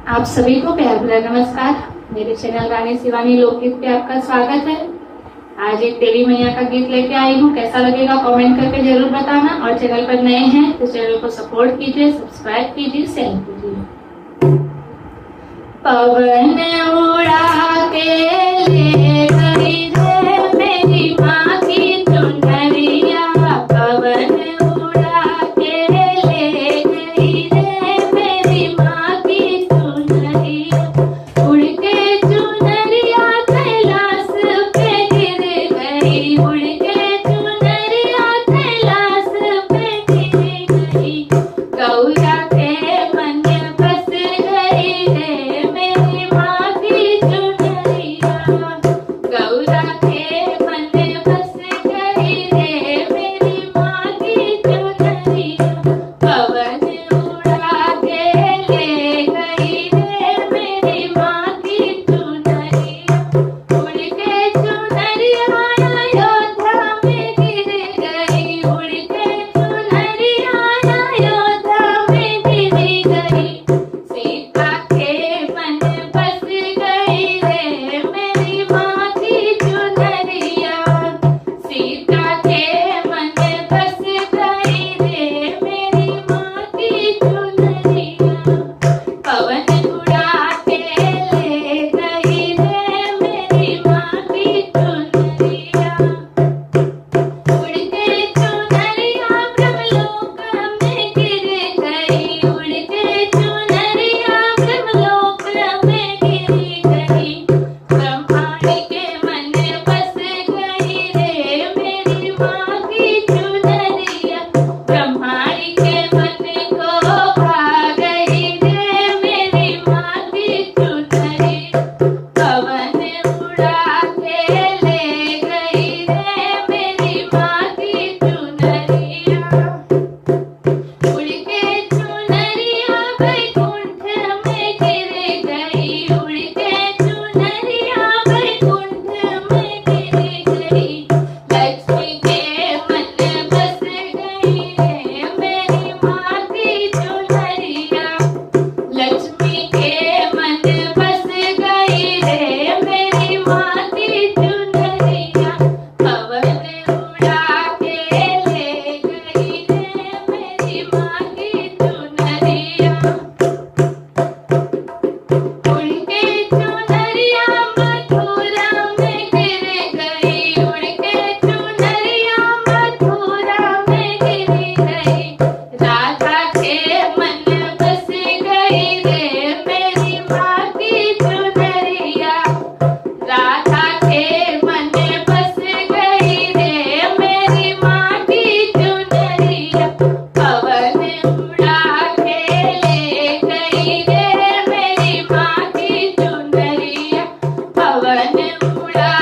आप सभी को प्यार भरा नमस्कार। मेरे चैनल रानी शिवानी लोकगीत पे आपका स्वागत है। आज एक देवी मैया का गीत लेके आई हूँ। कैसा लगेगा कमेंट करके जरूर बताना, और चैनल पर नए हैं तो चैनल को सपोर्ट कीजिए, सब्सक्राइब कीजिए, शेयर कीजिए। पवन उड़ा के ले गई रे मेरी माँ की चुनरिया, पवन उड़ा के ले गई रे मेरी माँ की चुनरिया, उड़ के चुनरिया कैलाश पे गिर गई, उड़ के चुनरिया कैलाश पे गिर गई, गौरा के मन बस गई रे मेरी माँ की चुनरिया, गौरा के मन बस गई रे मेरी माँ की चुनरिया, पवन उड़ा के ले गई रे मेरी माँ की चुनरिया, उड़ के चुनरिया अयोध्या में गिर गई, उड़ के चुनरिया अयोध्या में गिर गई, सीता के मन बस गई रे मेरी माँ की चुनरिया, सीता के मन बस गई रे मेरी माँ की चुनरिया, पवन उड़ा के ले गई रे मेरी माँ की चुनरिया, उड़ के चुनरिया ब्रह्मलोक में गिर गई, उड़ के चुनरिया ब्रह्मलोक में गिर गई, ब्रह्मांड के मन बस गई रे मेरी माँ की चुनरिया, ब्रह्मांड के मन को भा गई रे मेरी माँ की चुनरिया, पवन उड़ा के ले गई रे मेरी माँ की चुनरिया, उड़ के चुनरिया वैकुंठ में गिर गई, उड़ के चुनरिया वैकुंठ में गिर गई, लक्ष्मी के मन बस गई रे मेरी माँ की चुनरिया, लक्ष्मी के मन बस गई रे मेरी माँ की चुनरिया, पवन उड़ा के ले गई रे मेरी माँ की चुनरिया, उड़ के चुनरिया मथुरा में गिर गई, उड़ के चुनरिया मथुरा में गिर गई, राधा के मन बस गई रे मेरी माँ की चुनरिया, राधा के मन बस गई रे मेरी माँ की चुनरिया, पवन उड़ा के ले गई रे मेरी माँ की चुनरिया, पवन उड़ा